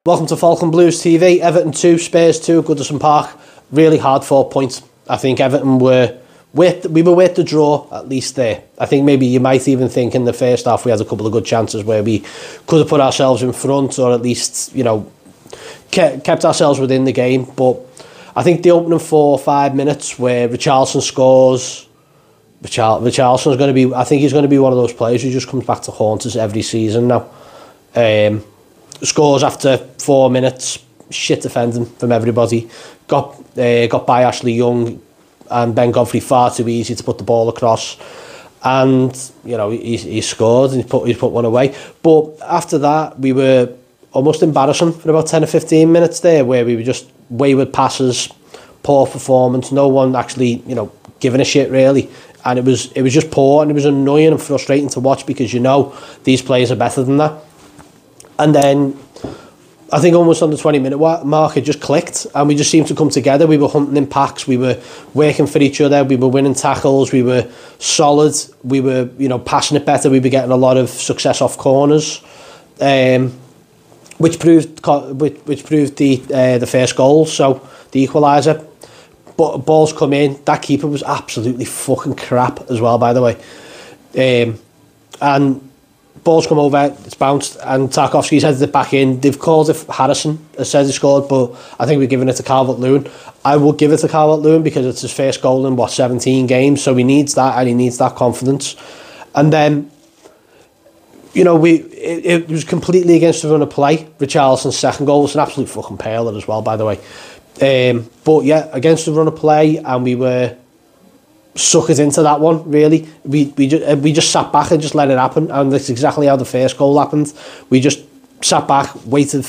Welcome to Falcon Blues TV. Everton 2, Spurs 2, Goodison Park. Really hard 4 points. I think Everton were with the draw at least there. I think maybe you might even think in the first half we had a couple of good chances where we could have put ourselves in front, or at least, you know, kept ourselves within the game. But I think the opening 4 or 5 minutes where Richarlison scores, Richarlison's going to be, I think he's going to be one of those players who just comes back to haunt us every season now. Scores after 4 minutes, shit defending from everybody. Got by Ashley Young and Ben Godfrey far too easy to put the ball across, and you know he scored and he put one away. But after that, we were almost embarrassing for about 10 or 15 minutes there, where we were just wayward passes, poor performance, no one actually, you know, giving a shit really, and it was just poor, and it was annoying and frustrating to watch because you know these players are better than that. And then I think almost on the 20-minute mark, it just clicked and we just seemed to come together. We were hunting in packs, we were working for each other, we were winning tackles, we were solid, we were, you know, passing it better, we were getting a lot of success off corners, which proved the first goal, so the equaliser. But balls come in, that keeper was absolutely fucking crap as well, by the way. And balls come over, it's bounced, and Tarkowski's headed it back in. They've called it, Harrison has said he scored, but I think we're giving it to Calvert-Lewin. I would give it to Calvert-Lewin because it's his first goal in, 17 games, so he needs that, and he needs that confidence. And then, you know, it was completely against the run of play. Richarlison's second goal was an absolute fucking peeler as well, by the way. But yeah, against the run of play, and we were suckered into that one, really. We just sat back and just let it happen, and that's exactly how the first goal happened. We just sat back, waited.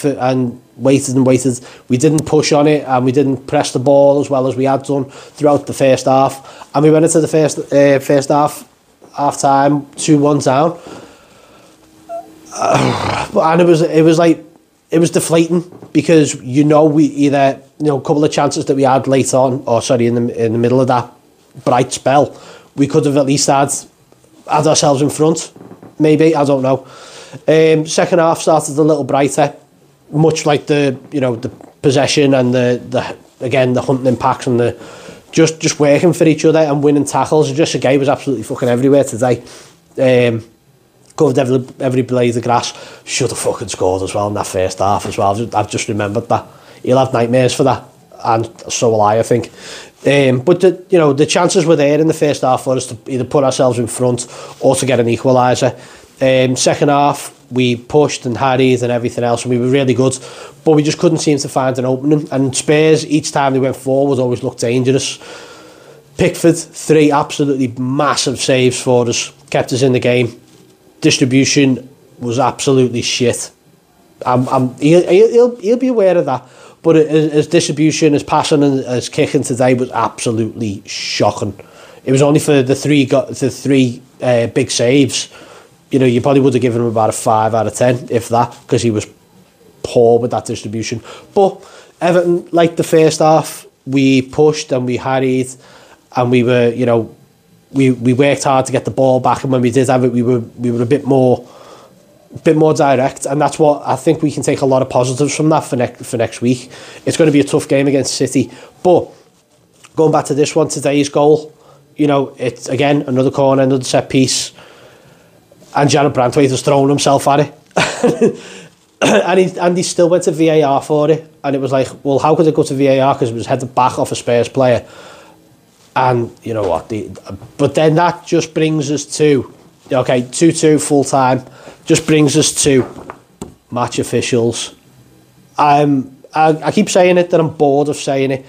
We didn't push on it, and we didn't press the ball as well as we had done throughout the first half. And we went into the first half time 2-1 down, and it was deflating because you know we either, you know, a couple of chances that we had late on, or sorry, in the middle of that bright spell, we could have at least had ourselves in front, maybe, I don't know. Second half started a little brighter, much like the possession and the hunting in packs and the just working for each other and winning tackles. Just Gay was absolutely fucking everywhere today. Covered every blade of grass. Should have fucking scored as well in that first half as well. I've just remembered that. He'll have nightmares for that, and so will I think. But the chances were there in the first half for us to either put ourselves in front or to get an equaliser. Second half, we pushed and harried and everything else, and we were really good, but we just couldn't seem to find an opening. And Spurs, each time they went forward, always looked dangerous. Pickford, 3 absolutely massive saves for us, kept us in the game. Distribution was absolutely shit. He'll be aware of that. But his distribution, his passing and his kicking today was absolutely shocking. It was only for the three big saves. You know, you probably would have given him about a 5 out of 10, if that, because he was poor with that distribution. But Everton, like the first half, we pushed and we harried, and we were, you know, we worked hard to get the ball back, and when we did have it, we were a bit more direct, and that's what I think we can take a lot of positives from that for next week. It's going to be a tough game against City, but going back to this one, today's goal, you know, it's again another corner, another set piece, and Janet Brandwaite has thrown himself at it, and he still went to VAR for it, and it was like, well, how could it go to VAR? Because it was headed back off a Spurs player, and you know what? But then that just brings us to 2-2 full time. Just brings us to match officials. I keep saying it, that I'm bored of saying it.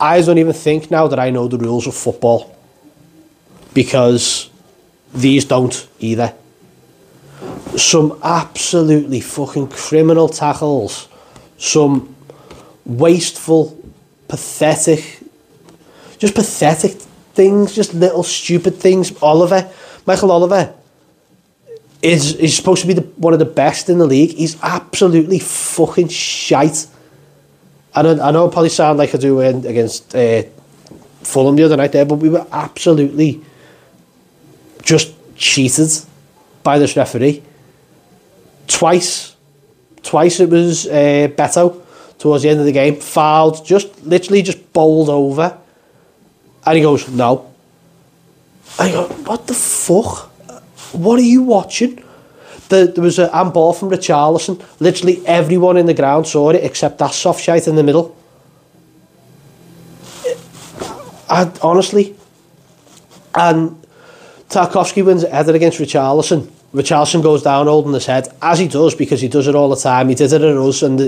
I don't even think now that I know the rules of football, because these don't either. Some absolutely fucking criminal tackles, some wasteful, pathetic things, just little stupid things. Michael Oliver is supposed to be one of the best in the league. He's absolutely fucking shite. And I know it probably sound like I do against Fulham the other night there, but we were absolutely just cheated by this referee. Twice Twice it was Beto towards the end of the game, fouled, literally just bowled over. And he goes, no. I go, what the fuck? What are you watching? There was a handball from Richarlison. Literally everyone in the ground saw it except that soft shite in the middle. Honestly. And Tarkowski wins a header against Richarlison. Richarlison goes down holding his head, as he does, because he does it all the time. He did it at us, and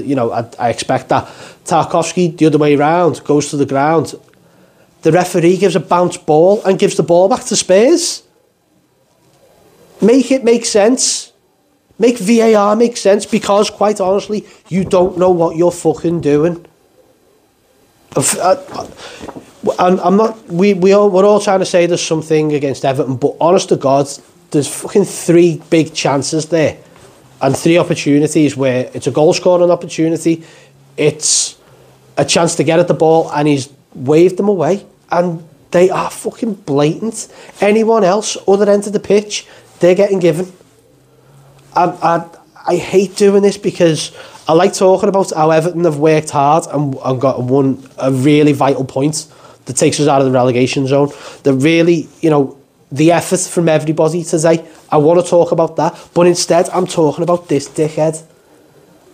I expect that. Tarkowski, the other way round, goes to the ground. The referee gives a bounce ball and gives the ball back to Spurs. Make it make sense. Make VAR make sense, because, quite honestly, you don't know what you're fucking doing. And I'm not. We're all trying to say there's something against Everton, but honest to God, there's fucking 3 big chances there, and 3 opportunities where it's a goal scoring opportunity, it's a chance to get at the ball, and he's waved them away, and they are fucking blatant. Anyone else other end of the pitch, they're getting given. I hate doing this, because I like talking about how Everton have worked hard and won a really vital point that takes us out of the relegation zone. That really, the effort from everybody today. I want to talk about that, but instead I'm talking about this dickhead.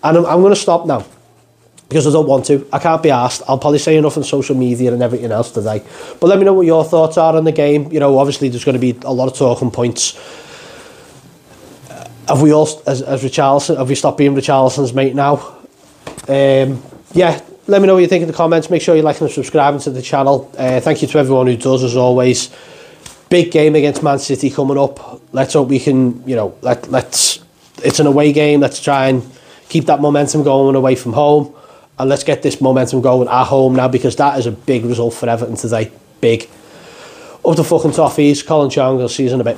And I'm going to stop now, because I don't want to. I can't be asked. I'll probably say enough on social media and everything else today. But let me know what your thoughts are on the game. Obviously there's going to be a lot of talking points. Have we all, as Richarlison, have we stopped being Richarlison's mate now? Yeah, let me know what you think in the comments. Make sure you're liking and subscribing to the channel. Thank you to everyone who does, as always. Big game against Man City coming up. Let's hope we can, it's an away game. Let's try and keep that momentum going away from home. And let's get this momentum going at home now, because that is a big result for Everton today. Big. Up the fucking toffees. Colin Chong, I'll see you in a bit.